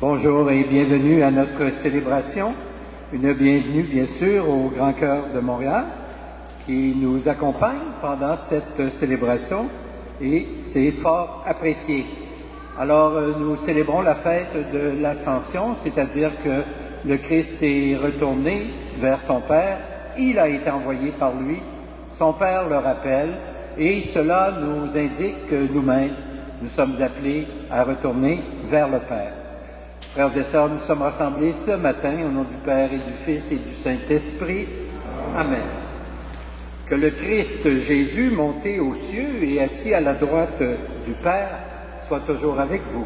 Bonjour et bienvenue à notre célébration. Une bienvenue, bien sûr, au Grand Chœur de Montréal qui nous accompagne pendant cette célébration et c'est fort apprécié. Alors, nous célébrons la fête de l'Ascension, c'est-à-dire que le Christ est retourné vers son Père. Il a été envoyé par lui. Son Père le rappelle et cela nous indique que nous-mêmes, nous sommes appelés à retourner vers le Père. Frères et sœurs, nous sommes rassemblés ce matin au nom du Père et du Fils et du Saint-Esprit. Amen. Que le Christ Jésus, monté aux cieux et assis à la droite du Père, soit toujours avec vous.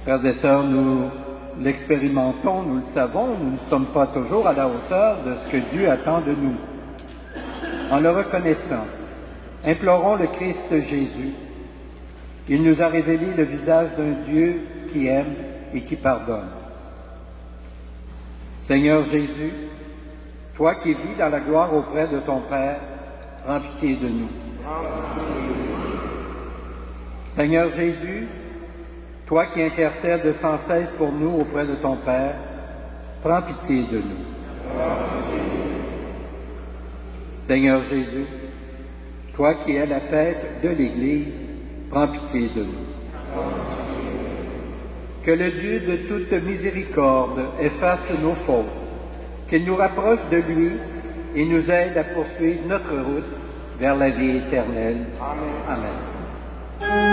Frères et sœurs, nous l'expérimentons, nous le savons, nous ne sommes pas toujours à la hauteur de ce que Dieu attend de nous. En le reconnaissant, implorons le Christ Jésus. Il nous a révélé le visage d'un Dieu qui aime et qui pardonne. Seigneur Jésus, toi qui vis dans la gloire auprès de ton Père, prends pitié de nous. Seigneur Jésus, toi qui intercèdes sans cesse pour nous auprès de ton Père, prends pitié de nous. Seigneur Jésus, toi qui es la tête de l'Église, prends pitié de nous. Que le Dieu de toute miséricorde efface nos fautes, qu'il nous rapproche de lui et nous aide à poursuivre notre route vers la vie éternelle. Amen. Amen.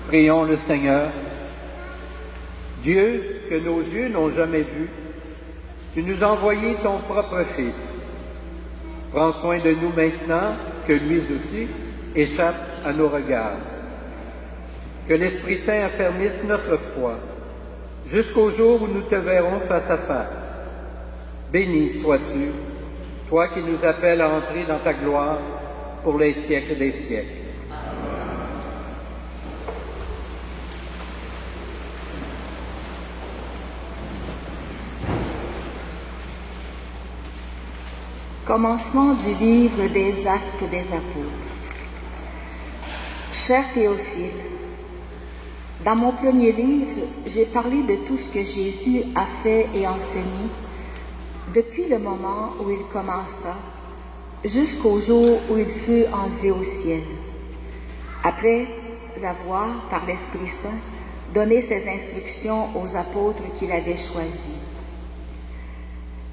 Prions le Seigneur. Dieu, que nos yeux n'ont jamais vu, tu nous as envoyé ton propre Fils. Prends soin de nous maintenant, que lui aussi échappe à nos regards. Que l'Esprit Saint affermisse notre foi, jusqu'au jour où nous te verrons face à face. Béni sois-tu, toi qui nous appelles à entrer dans ta gloire pour les siècles des siècles. Commencement du livre des Actes des Apôtres. Cher Théophile, dans mon premier livre, j'ai parlé de tout ce que Jésus a fait et enseigné depuis le moment où il commença jusqu'au jour où il fut enlevé au ciel, après avoir, par l'Esprit Saint, donné ses instructions aux apôtres qu'il avait choisis.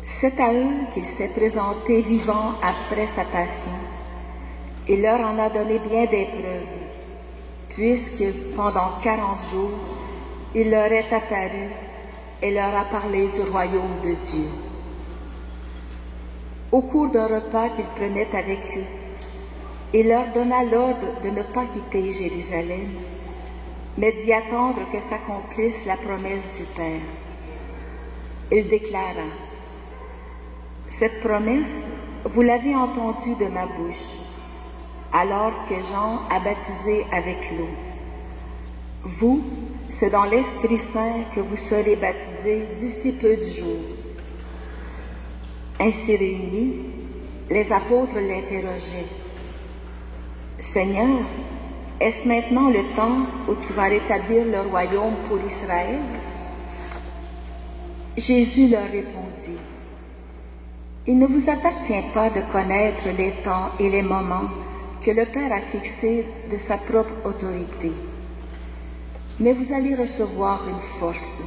C'est à eux qu'il s'est présenté vivant après sa passion. Il leur en a donné bien des preuves, puisque pendant 40 jours, il leur est apparu et leur a parlé du royaume de Dieu. Au cours d'un repas qu'il prenait avec eux, il leur donna l'ordre de ne pas quitter Jérusalem, mais d'y attendre que s'accomplisse la promesse du Père. Il déclara: cette promesse, vous l'avez entendue de ma bouche, alors que Jean a baptisé avec l'eau. Vous, c'est dans l'Esprit Saint que vous serez baptisés d'ici peu de jours. » Ainsi réunis, les apôtres l'interrogeaient. « Seigneur, est-ce maintenant le temps où tu vas rétablir le royaume pour Israël? » Jésus leur répondit, « Il ne vous appartient pas de connaître les temps et les moments que le Père a fixés de sa propre autorité. Mais vous allez recevoir une force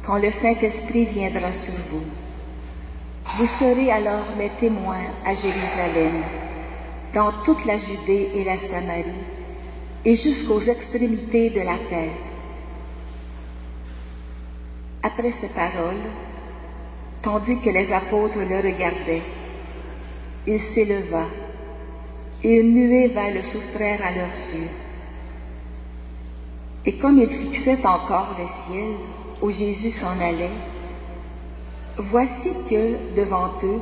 quand le Saint-Esprit viendra sur vous. Vous serez alors mes témoins à Jérusalem, dans toute la Judée et la Samarie, et jusqu'aux extrémités de la terre. » Après ces paroles, tandis que les apôtres le regardaient, il s'éleva, et une nuée vint le soustraire à leurs yeux. Et comme ils fixaient encore le ciel où Jésus s'en allait, voici que, devant eux,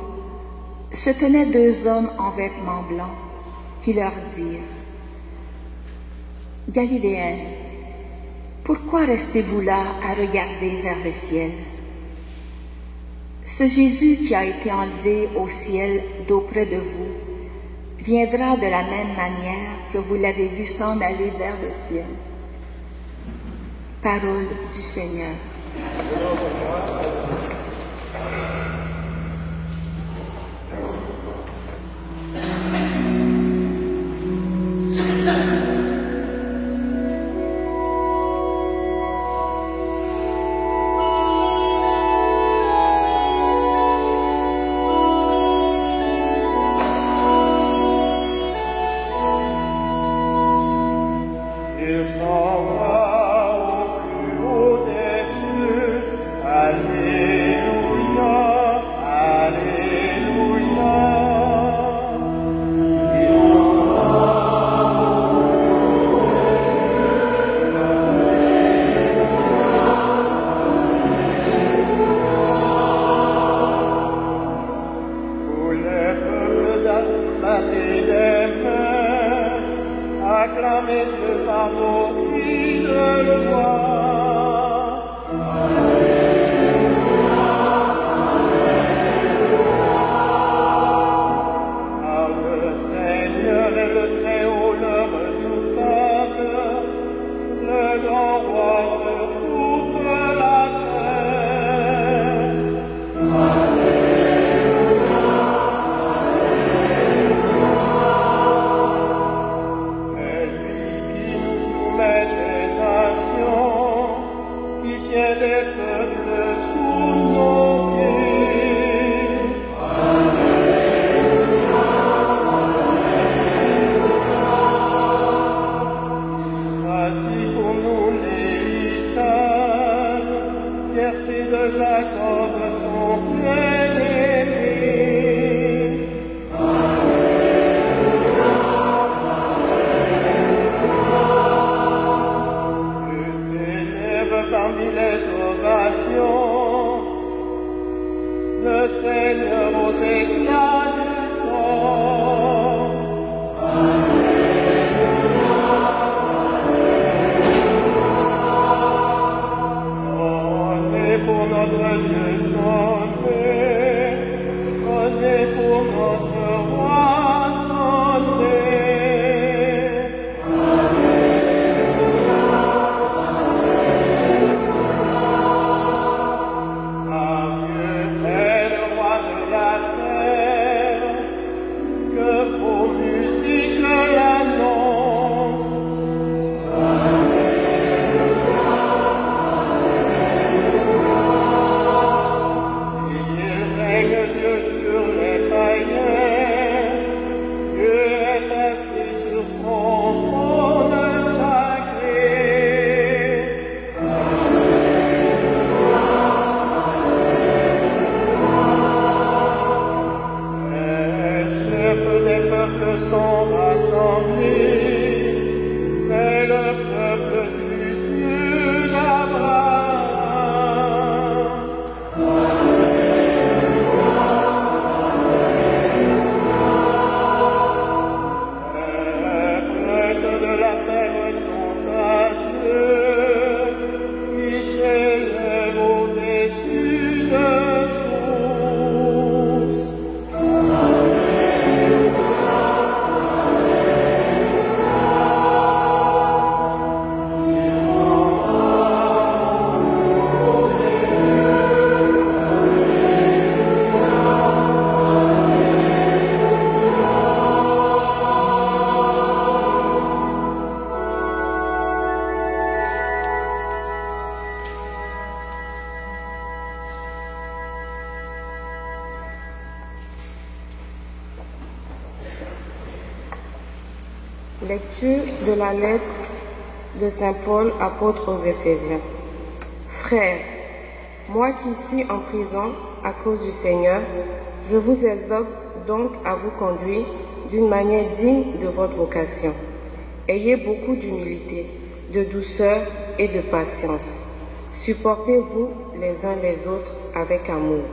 se tenaient deux hommes en vêtements blancs qui leur dirent, « Galiléens, pourquoi restez-vous là à regarder vers le ciel? Ce Jésus qui a été enlevé au ciel d'auprès de vous viendra de la même manière que vous l'avez vu s'en aller vers le ciel. » Parole du Seigneur. Lecture de la lettre de Saint Paul, apôtre aux Éphésiens. Frères, moi qui suis en prison à cause du Seigneur, je vous exhorte donc à vous conduire d'une manière digne de votre vocation. Ayez beaucoup d'humilité, de douceur et de patience. Supportez-vous les uns les autres avec amour.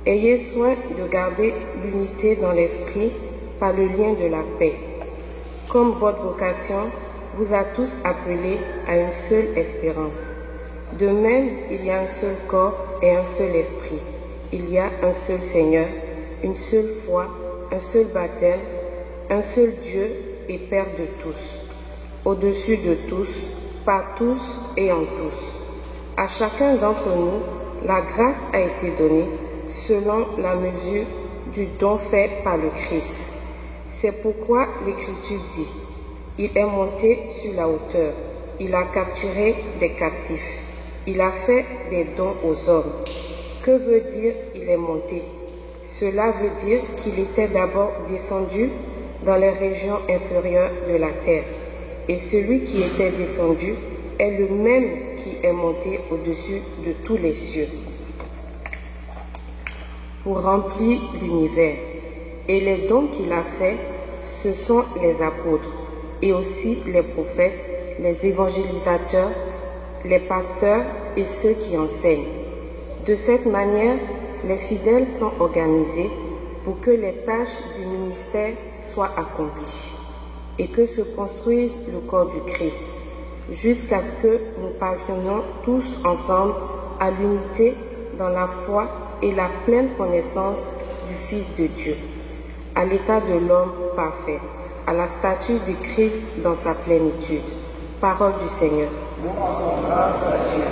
Ayez soin de garder l'unité dans l'esprit par le lien de la paix. Comme votre vocation vous a tous appelés à une seule espérance. De même, il y a un seul corps et un seul esprit. Il y a un seul Seigneur, une seule foi, un seul baptême, un seul Dieu et Père de tous, au-dessus de tous, par tous et en tous. À chacun d'entre nous, la grâce a été donnée selon la mesure du don fait par le Christ. C'est pourquoi l'Écriture dit, « Il est monté sur la hauteur, il a capturé des captifs, il a fait des dons aux hommes. » Que veut dire « il est monté » Cela veut dire qu'il était d'abord descendu dans les régions inférieures de la terre. Et celui qui était descendu est le même qui est monté au-dessus de tous les cieux pour remplir l'univers. Et les dons qu'il a faits, ce sont les apôtres, et aussi les prophètes, les évangélisateurs, les pasteurs et ceux qui enseignent. De cette manière, les fidèles sont organisés pour que les tâches du ministère soient accomplies et que se construise le corps du Christ, jusqu'à ce que nous parvenions tous ensemble à l'unité dans la foi et la pleine connaissance du Fils de Dieu, à l'état de l'homme parfait, à la stature du Christ dans sa plénitude. Parole du Seigneur. Nous rendons grâce à Dieu.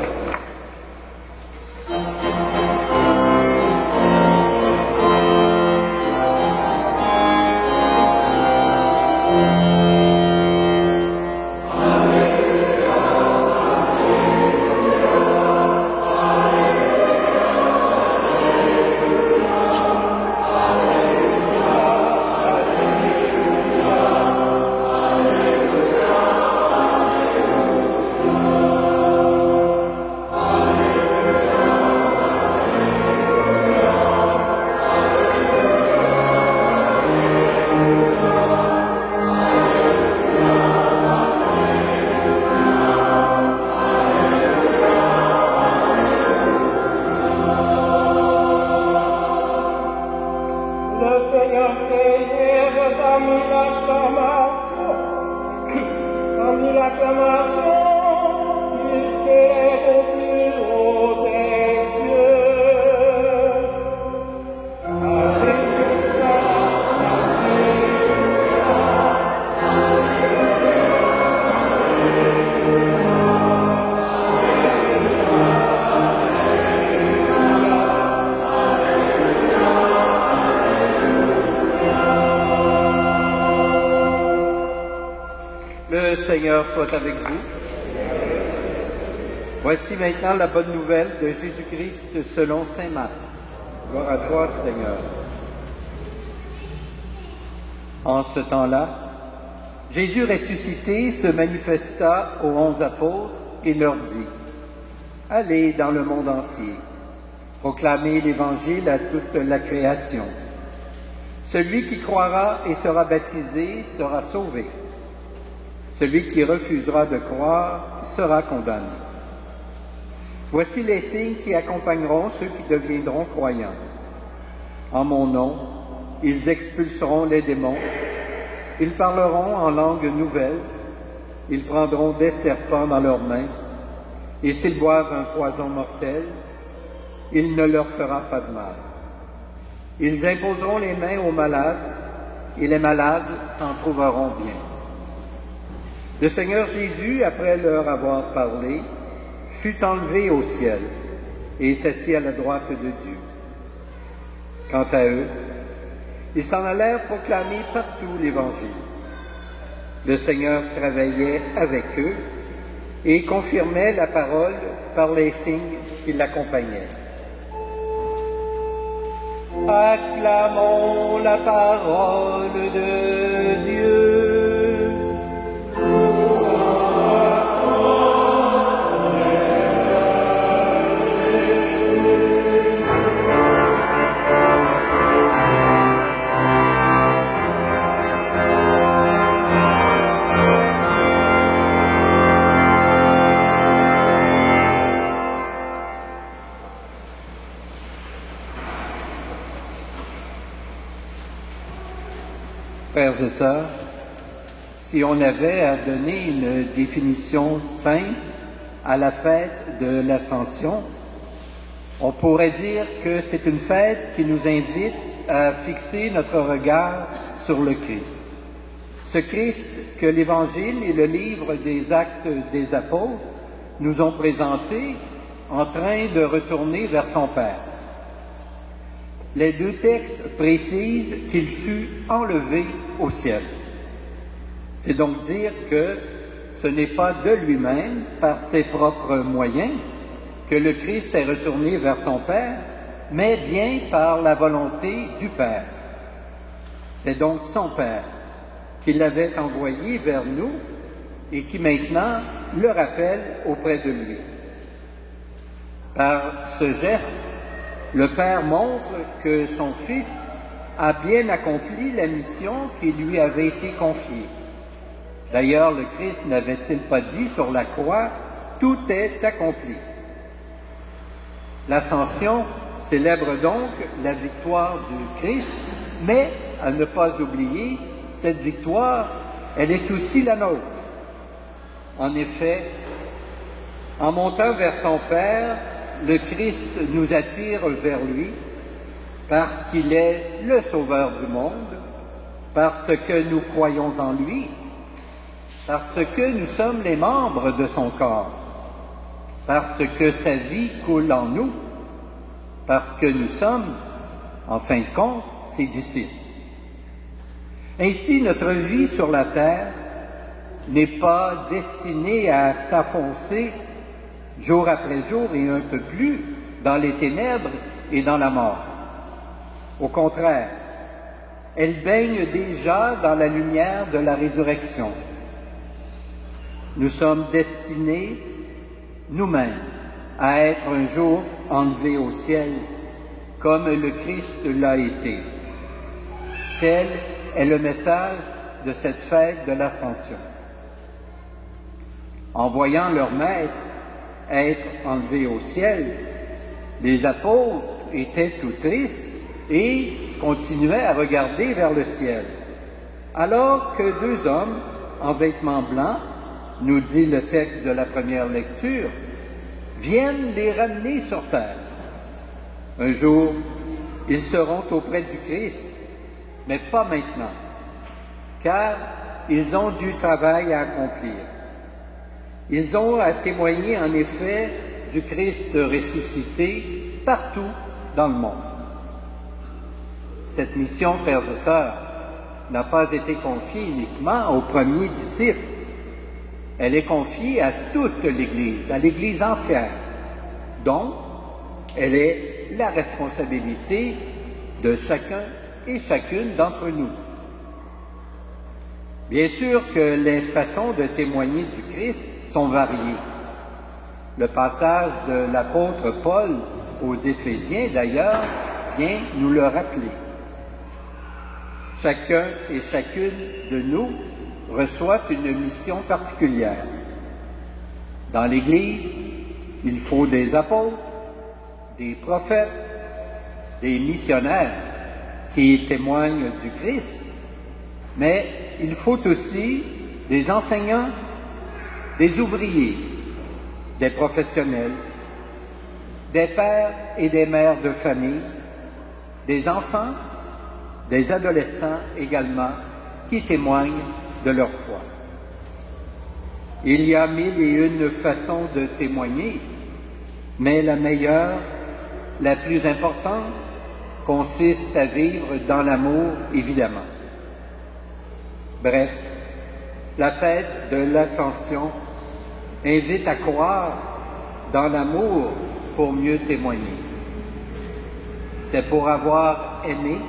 Le Seigneur soit avec vous. Voici maintenant la bonne nouvelle de Jésus-Christ selon saint Marc. Gloire à toi, Seigneur. En ce temps-là, Jésus ressuscité se manifesta aux 11 apôtres et leur dit, « Allez dans le monde entier, proclamez l'Évangile à toute la création. Celui qui croira et sera baptisé sera sauvé. Celui qui refusera de croire sera condamné. Voici les signes qui accompagneront ceux qui deviendront croyants. En mon nom, ils expulseront les démons, ils parleront en langue nouvelle, ils prendront des serpents dans leurs mains, et s'ils boivent un poison mortel, il ne leur fera pas de mal. Ils imposeront les mains aux malades, et les malades s'en trouveront bien. » Le Seigneur Jésus, après leur avoir parlé, fut enlevé au ciel et s'assit à la droite de Dieu. Quant à eux, ils s'en allèrent proclamer partout l'Évangile. Le Seigneur travaillait avec eux et confirmait la parole par les signes qui l'accompagnaient. Acclamons la parole de Dieu. Frères et sœurs, si on avait à donner une définition simple à la fête de l'Ascension, on pourrait dire que c'est une fête qui nous invite à fixer notre regard sur le Christ. Ce Christ que l'Évangile et le livre des Actes des Apôtres nous ont présenté en train de retourner vers son Père. Les deux textes précisent qu'il fut enlevé au ciel. C'est donc dire que ce n'est pas de lui-même, par ses propres moyens, que le Christ est retourné vers son Père, mais bien par la volonté du Père. C'est donc son Père qui l'avait envoyé vers nous et qui maintenant le rappelle auprès de lui. Par ce geste, le Père montre que son Fils a bien accompli la mission qui lui avait été confiée. D'ailleurs, le Christ n'avait-il pas dit sur la croix, « Tout est accompli ». L'Ascension célèbre donc la victoire du Christ, mais à ne pas oublier, cette victoire, elle est aussi la nôtre. En effet, en montant vers son Père, le Christ nous attire vers lui parce qu'il est le Sauveur du monde, parce que nous croyons en lui, parce que nous sommes les membres de son corps, parce que sa vie coule en nous, parce que nous sommes, en fin de compte, ses disciples. Ainsi, notre vie sur la terre n'est pas destinée à s'enfoncer jour après jour et un peu plus dans les ténèbres et dans la mort. Au contraire, elle baigne déjà dans la lumière de la résurrection. Nous sommes destinés, nous-mêmes, à être un jour enlevés au ciel, comme le Christ l'a été. Tel est le message de cette fête de l'Ascension. En voyant leur Maître être enlevé au ciel, les apôtres étaient tout tristes et continuaient à regarder vers le ciel, alors que deux hommes en vêtements blancs, nous dit le texte de la première lecture, viennent les ramener sur terre. Un jour, ils seront auprès du Christ, mais pas maintenant, car ils ont du travail à accomplir. Ils ont à témoigner en effet du Christ ressuscité partout dans le monde. Cette mission, frères et sœurs, n'a pas été confiée uniquement aux premiers disciples. Elle est confiée à toute l'Église, à l'Église entière. Donc, elle est la responsabilité de chacun et chacune d'entre nous. Bien sûr que les façons de témoigner du Christ sont variées. Le passage de l'apôtre Paul aux Éphésiens, d'ailleurs, vient nous le rappeler. Chacun et chacune de nous reçoit une mission particulière. Dans l'Église, il faut des apôtres, des prophètes, des missionnaires qui témoignent du Christ, mais il faut aussi des enseignants, des ouvriers, des professionnels, des pères et des mères de famille, des enfants, des adolescents également, qui témoignent de leur foi. Il y a 1001 façons de témoigner, mais la meilleure, la plus importante, consiste à vivre dans l'amour, évidemment. Bref, la fête de l'Ascension invite à croire dans l'amour pour mieux témoigner. C'est pour avoir aimé,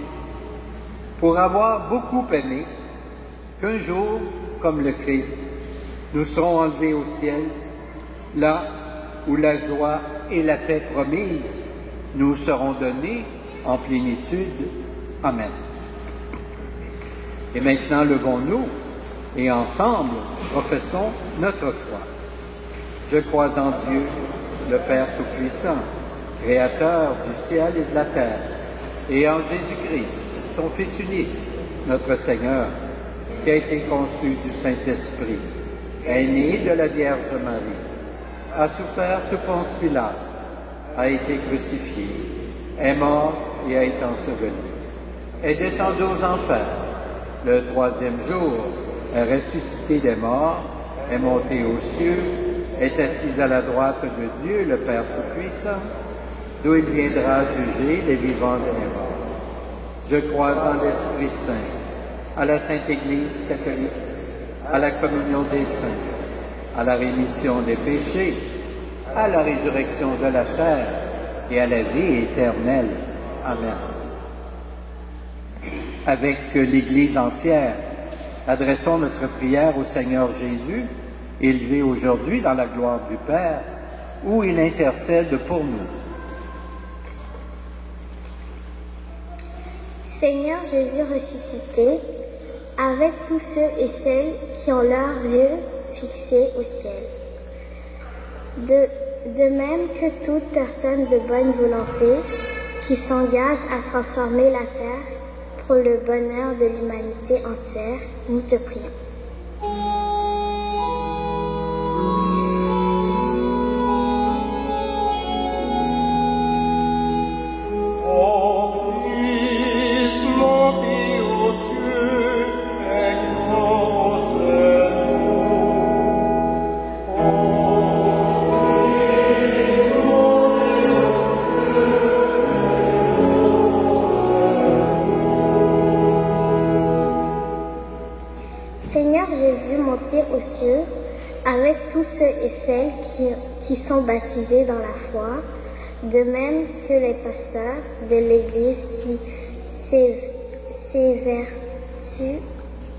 pour avoir beaucoup aimé, qu'un jour, comme le Christ, nous serons enlevés au ciel, là où la joie et la paix promises nous seront données en plénitude. Amen. Et maintenant, levons-nous et ensemble professons notre foi. Je crois en Dieu, le Père Tout-Puissant, Créateur du ciel et de la terre, et en Jésus-Christ, son Fils unique, notre Seigneur, qui a été conçu du Saint-Esprit, est né de la Vierge Marie, a souffert sous Ponce Pilate, a été crucifié, est mort et a été enseveli, est descendu aux enfers, le troisième jour est ressuscité des morts, est monté aux cieux, est assis à la droite de Dieu, le Père Tout-Puissant, d'où il viendra juger les vivants et les morts. Je crois en l'Esprit Saint, à la Sainte Église catholique, à la communion des saints, à la rémission des péchés, à la résurrection de la chair et à la vie éternelle. Amen. Avec l'Église entière, adressons notre prière au Seigneur Jésus, élevé aujourd'hui dans la gloire du Père, où il intercède pour nous. Seigneur Jésus ressuscité, avec tous ceux et celles qui ont leurs yeux fixés au ciel. De même que toute personne de bonne volonté qui s'engage à transformer la terre pour le bonheur de l'humanité entière, nous te prions. Aux cieux, avec tous ceux et celles qui sont baptisés dans la foi, de même que les pasteurs de l'Église qui s'évertuent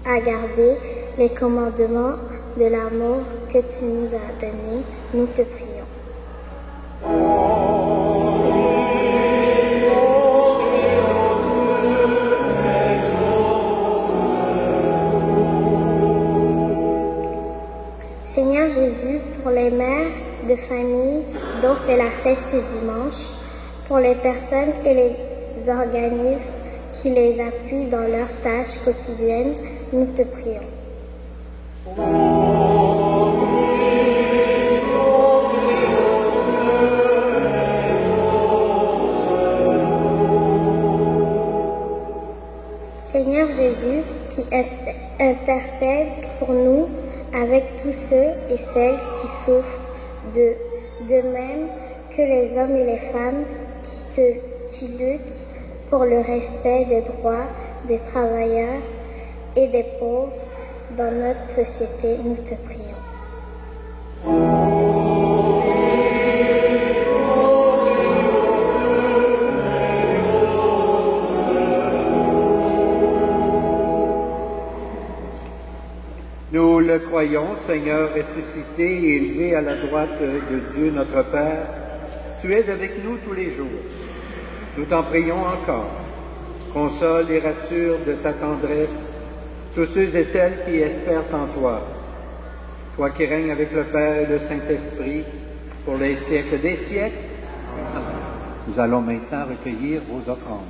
à garder les commandements de l'amour que tu nous as donné, nous te prions. Seigneur Jésus, pour les mères de famille dont c'est la fête ce dimanche, pour les personnes et les organismes qui les appuient dans leurs tâches quotidiennes, nous te prions. Seigneur Jésus, qui intercède pour nous, avec tous ceux et celles qui souffrent, de même que les hommes et les femmes qui luttent pour le respect des droits des travailleurs et des pauvres dans notre société, nous te prions. Nous le croyons, Seigneur ressuscité et élevé à la droite de Dieu notre Père, tu es avec nous tous les jours. Nous t'en prions encore. Console et rassure de ta tendresse tous ceux et celles qui espèrent en toi. Toi qui règnes avec le Père et le Saint-Esprit pour les siècles des siècles. Nous allons maintenant recueillir vos offrandes.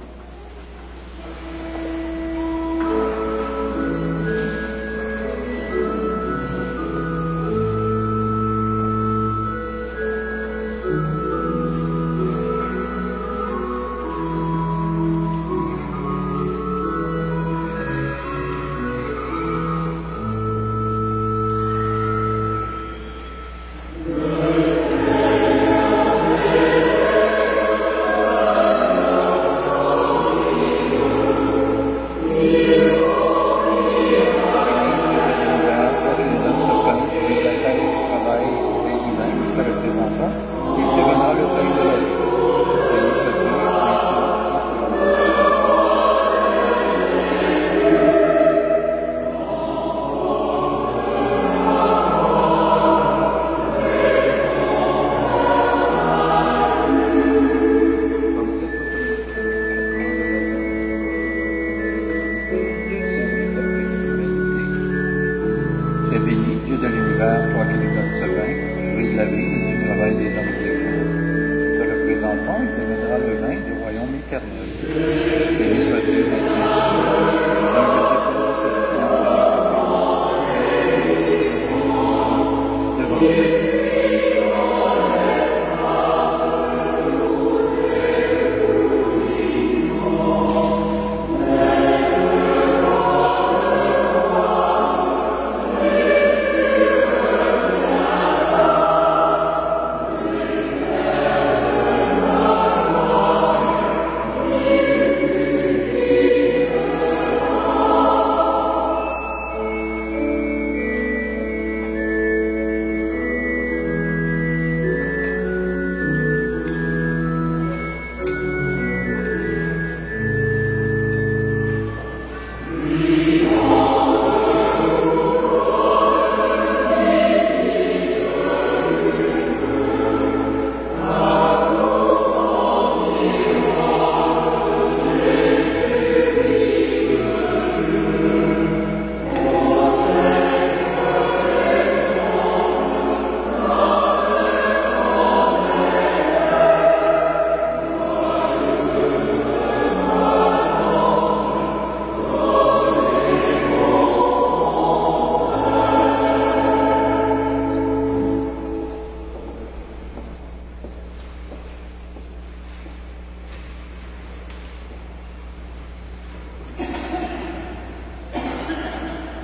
Béni soit Dieu maintenant, dans le Dieu pour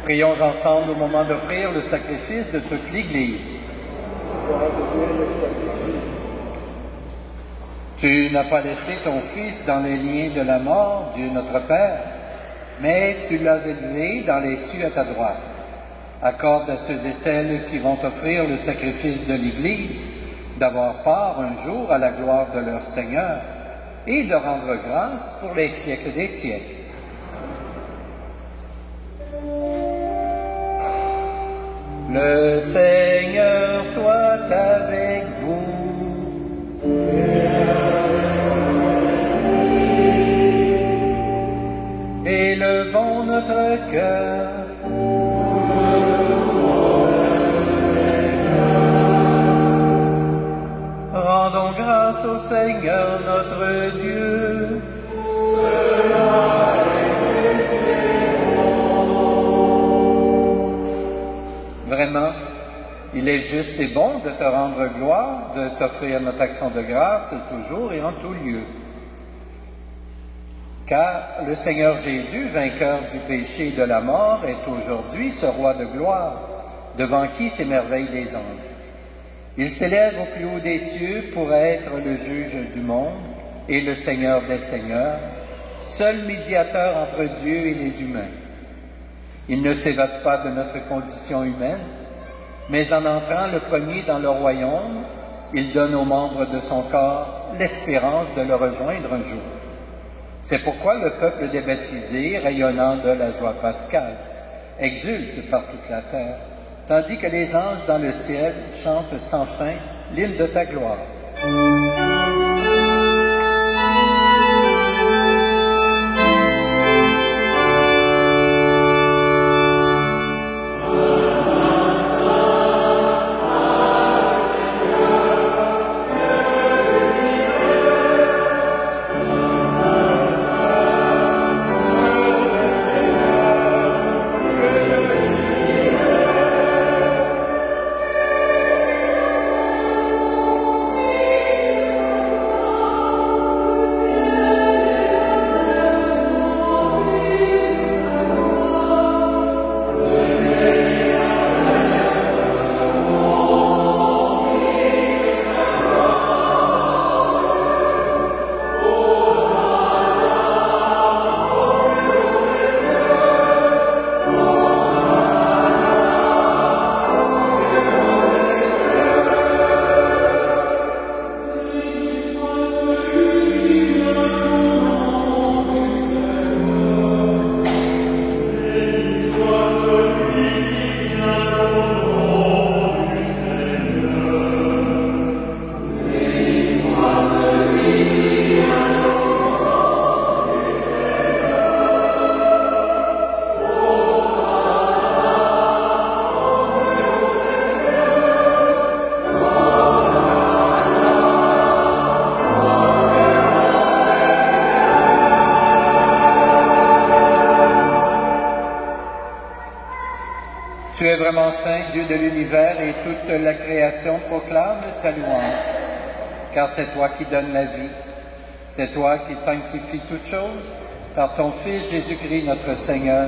Prions ensemble au moment d'offrir le sacrifice de toute l'Église. Tu n'as pas laissé ton Fils dans les liens de la mort, Dieu notre Père, mais tu l'as élevé dans les cieux à ta droite. Accorde à ceux et celles qui vont offrir le sacrifice de l'Église d'avoir part un jour à la gloire de leur Seigneur et de rendre grâce pour les siècles des siècles. Le Seigneur soit avec vous. Élevons notre cœur. Rendons grâce au Seigneur notre Dieu. Vraiment, il est juste et bon de te rendre gloire, de t'offrir notre action de grâce toujours et en tout lieu. Car le Seigneur Jésus, vainqueur du péché et de la mort, est aujourd'hui ce roi de gloire, devant qui s'émerveillent les anges. Il s'élève au plus haut des cieux pour être le juge du monde et le Seigneur des seigneurs, seul médiateur entre Dieu et les humains. Il ne s'évade pas de notre condition humaine, mais en entrant le premier dans le royaume, il donne aux membres de son corps l'espérance de le rejoindre un jour. C'est pourquoi le peuple des baptisés, rayonnant de la joie pascale, exulte par toute la terre, tandis que les anges dans le ciel chantent sans fin l'hymne de ta gloire. Tu es vraiment saint, Dieu de l'univers, et toute la création proclame ta louange. Car c'est toi qui donnes la vie, c'est toi qui sanctifies toutes choses par ton Fils Jésus-Christ notre Seigneur,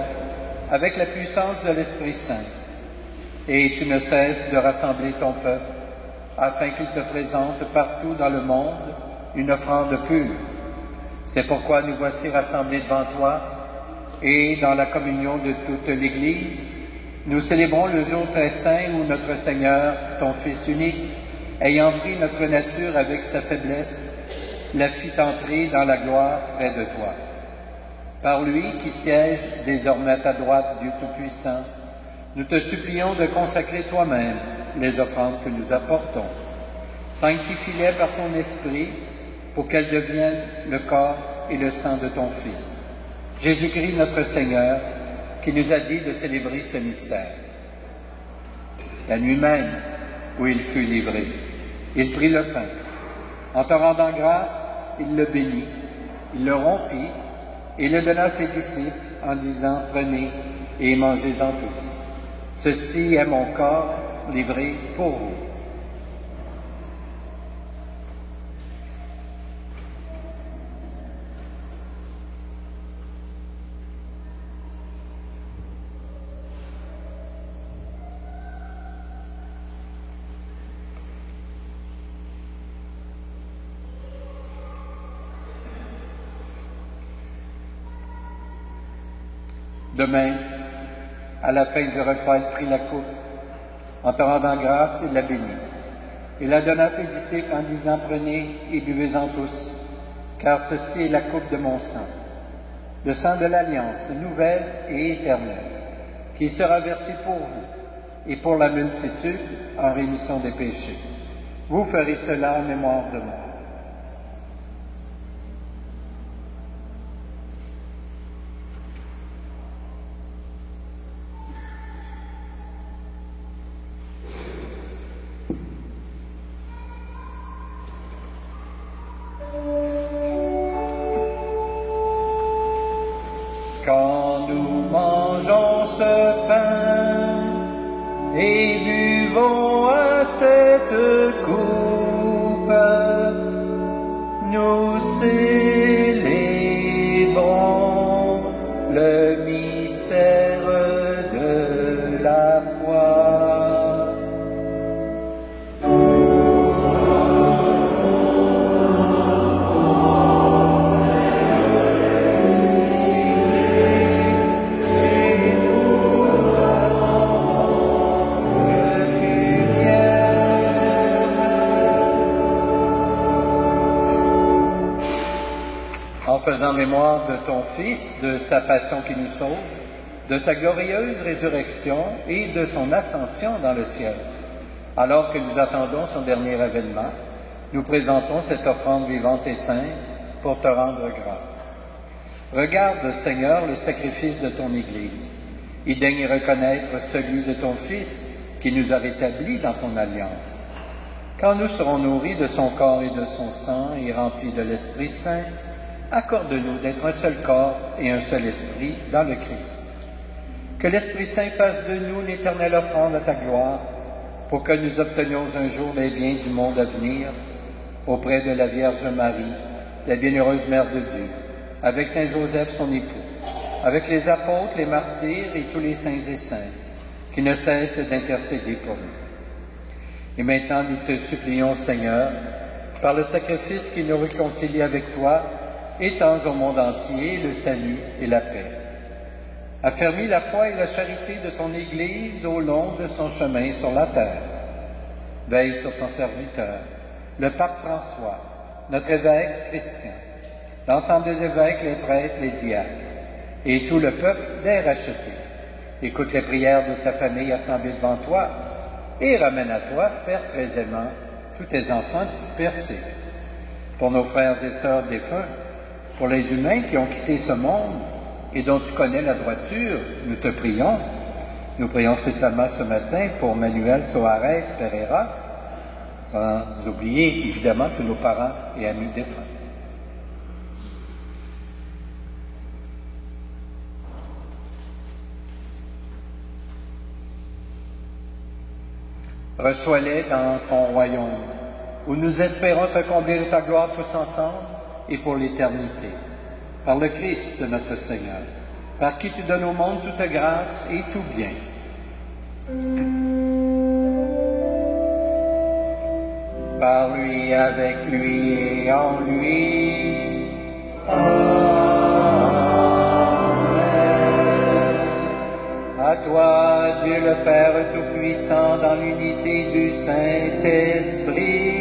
avec la puissance de l'Esprit Saint. Et tu ne cesses de rassembler ton peuple, afin qu'il te présente partout dans le monde une offrande pure. C'est pourquoi nous voici rassemblés devant toi, et dans la communion de toute l'Église, nous célébrons le jour très saint où notre Seigneur, ton Fils unique, ayant pris notre nature avec sa faiblesse, la fit entrer dans la gloire près de toi. Par lui qui siège désormais à ta droite, Dieu Tout-Puissant, nous te supplions de consacrer toi-même les offrandes que nous apportons. Sanctifie-les par ton Esprit pour qu'elles deviennent le corps et le sang de ton Fils, Jésus-Christ notre Seigneur, qui nous a dit de célébrer ce mystère. La nuit même où il fut livré, il prit le pain. En te rendant grâce, il le bénit, il le rompit et le donna à ses disciples en disant « Prenez et mangez-en tous. Ceci est mon corps livré pour vous. » Demain, à la fin du repas, il prit la coupe. En te rendant grâce, il la bénit. Il la donna à ses disciples en disant, prenez et buvez-en tous, car ceci est la coupe de mon sang, le sang de l'Alliance, nouvelle et éternelle, qui sera versé pour vous et pour la multitude en rémission des péchés. Vous ferez cela en mémoire de moi. Quand nous mangeons ce pain et buvons à cette coupe, nous célébrons le mystère de la foi. En faisant mémoire de ton Fils, de sa passion qui nous sauve, de sa glorieuse résurrection et de son ascension dans le ciel. Alors que nous attendons son dernier avènement, nous présentons cette offrande vivante et sainte pour te rendre grâce. Regarde, Seigneur, le sacrifice de ton Église et daigne reconnaître celui de ton Fils qui nous a rétablis dans ton alliance. Quand nous serons nourris de son corps et de son sang et remplis de l'Esprit Saint, accorde-nous d'être un seul corps et un seul esprit dans le Christ. Que l'Esprit Saint fasse de nous l'éternelle offrande à ta gloire, pour que nous obtenions un jour les biens du monde à venir, auprès de la Vierge Marie, la bienheureuse Mère de Dieu, avec Saint Joseph son époux, avec les apôtres, les martyrs et tous les saints et saintes, qui ne cessent d'intercéder pour nous. Et maintenant, nous te supplions, Seigneur, par le sacrifice qui nous réconcilie avec toi, étends au monde entier le salut et la paix. Affermis la foi et la charité de ton Église au long de son chemin sur la terre. Veille sur ton serviteur, le pape François, notre évêque Christian, l'ensemble des évêques, les prêtres, les diacres, et tout le peuple des rachetés. Écoute les prières de ta famille assemblée devant toi, et ramène à toi, Père très aimant, tous tes enfants dispersés. Pour nos frères et sœurs défunts, pour les humains qui ont quitté ce monde et dont tu connais la droiture, nous te prions. Nous prions spécialement ce matin pour Manuel Soares Pereira, sans oublier évidemment tous nos parents et amis défunts. Reçois-les dans ton royaume, où nous espérons te combler de ta gloire tous ensemble et pour l'éternité. Par le Christ notre Seigneur, par qui tu donnes au monde toute grâce et tout bien. Par lui, avec lui et en lui. Amen. À toi, Dieu le Père Tout-Puissant, dans l'unité du Saint-Esprit.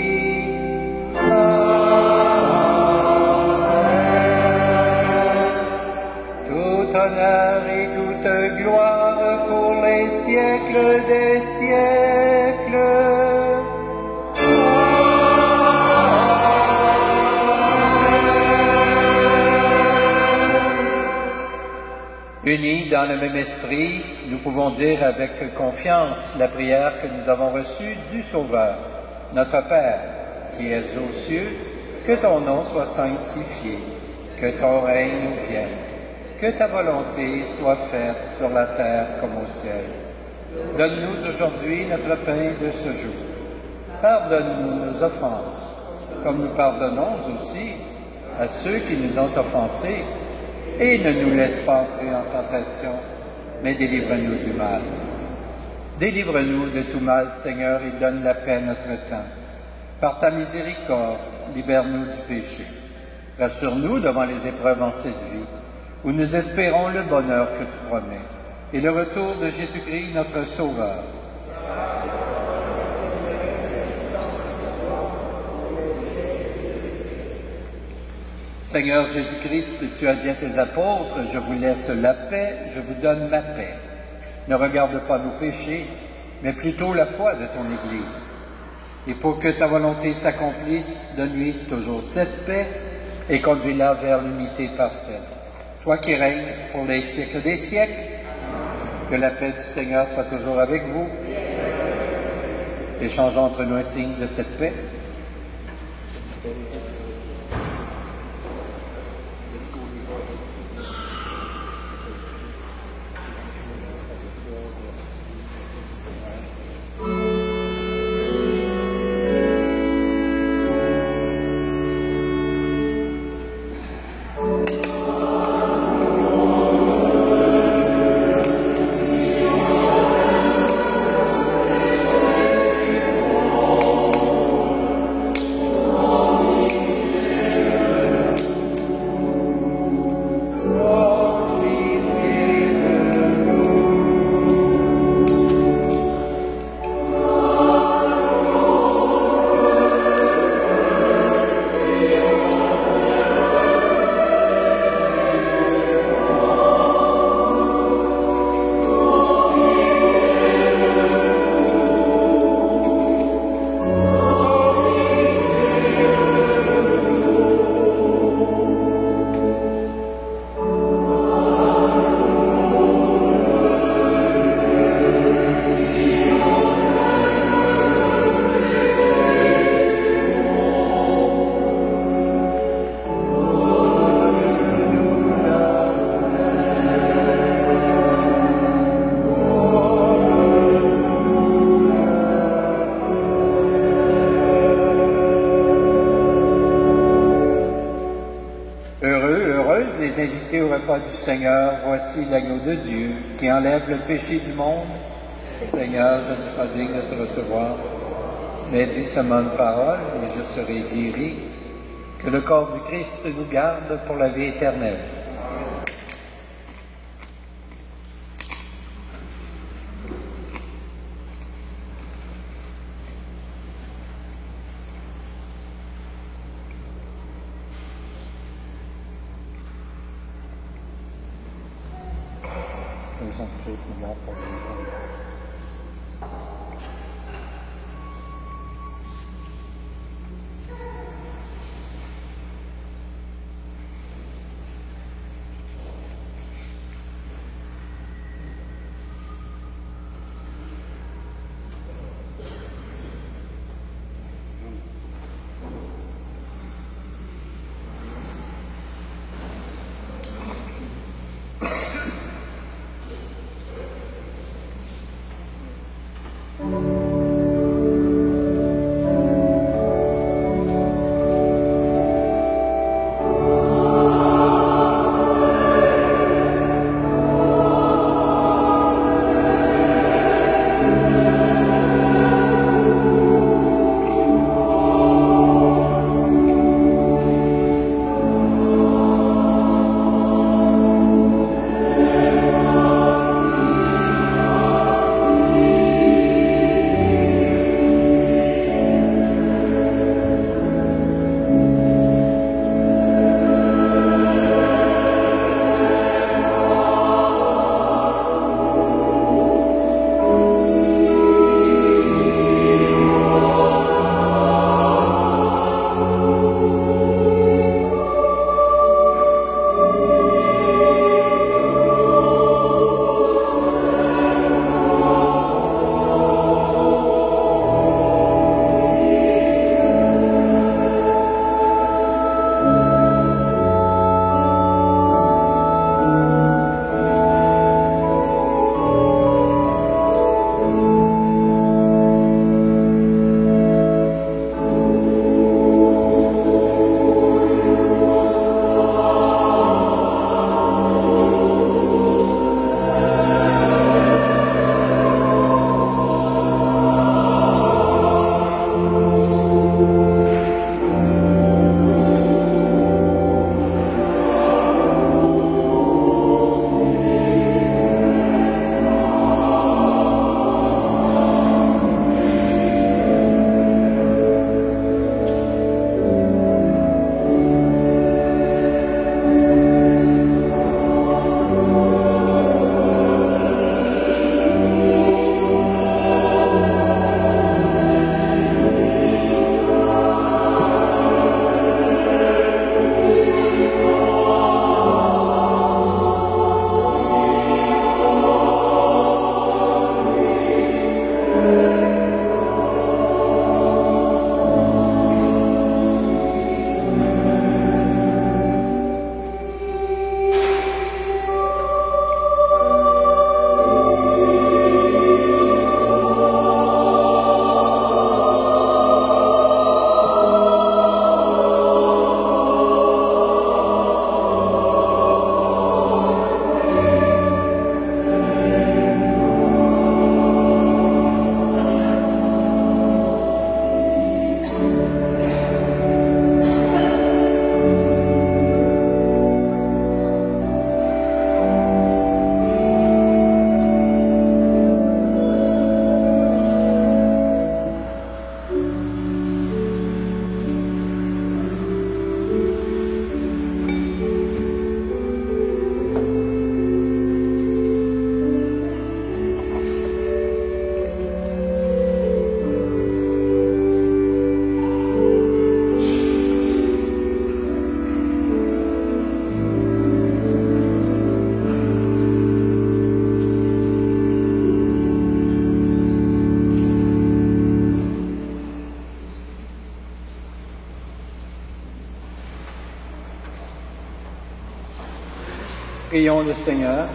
Honneur et toute gloire pour les siècles des siècles. Unis dans le même esprit, nous pouvons dire avec confiance la prière que nous avons reçue du Sauveur. Notre Père, qui es aux cieux, que ton nom soit sanctifié, que ton règne vienne. Que ta volonté soit faite sur la terre comme au ciel. Donne-nous aujourd'hui notre pain de ce jour. Pardonne-nous nos offenses, comme nous pardonnons aussi à ceux qui nous ont offensés. Et ne nous laisse pas entrer en tentation, mais délivre-nous du mal. Délivre-nous de tout mal, Seigneur, et donne la paix à notre temps. Par ta miséricorde, libère-nous du péché. Rassure-nous devant les épreuves en cette vie, où nous espérons le bonheur que tu promets et le retour de Jésus-Christ, notre Sauveur. Seigneur Jésus-Christ, tu as dit à tes apôtres, je vous laisse la paix, je vous donne ma paix. Ne regarde pas nos péchés, mais plutôt la foi de ton Église. Et pour que ta volonté s'accomplisse, donne-lui toujours cette paix et conduis-la vers l'unité parfaite. Toi qui règnes pour les siècles des siècles, que la paix du Seigneur soit toujours avec vous. Échangeons entre nous un signe de cette paix. Du Seigneur, voici l'agneau de Dieu qui enlève le péché du monde. Seigneur, je ne suis pas digne de te recevoir, mais dis seulement une parole et je serai guéri. Que le corps du Christ nous garde pour la vie éternelle. Prions le Seigneur.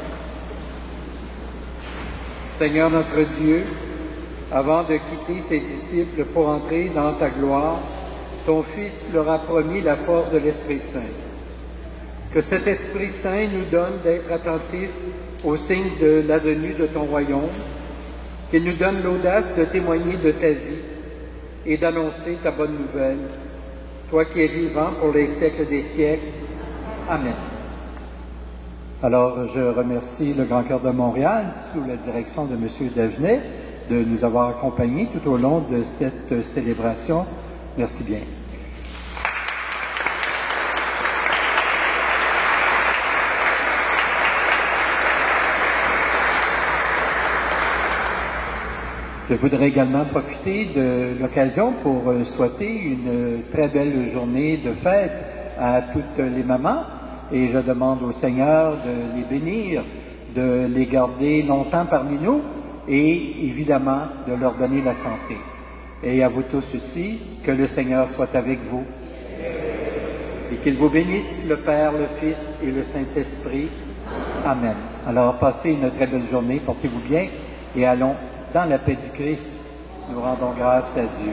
Seigneur notre Dieu, avant de quitter ses disciples pour entrer dans ta gloire, ton Fils leur a promis la force de l'Esprit Saint. Que cet Esprit Saint nous donne d'être attentifs aux signes de la venue de ton royaume, qu'il nous donne l'audace de témoigner de ta vie et d'annoncer ta bonne nouvelle, toi qui es vivant pour les siècles des siècles. Amen. Alors, je remercie le Grand Chœur de Montréal, sous la direction de M. Dagenet, de nous avoir accompagnés tout au long de cette célébration. Merci bien. Je voudrais également profiter de l'occasion pour souhaiter une très belle journée de fête à toutes les mamans et je demande au Seigneur de les bénir, de les garder longtemps parmi nous et évidemment de leur donner la santé. Et à vous tous aussi, que le Seigneur soit avec vous et qu'il vous bénisse, le Père, le Fils et le Saint-Esprit. Amen. Alors passez une très belle journée, portez-vous bien et allons dans la paix du Christ, nous rendons grâce à Dieu.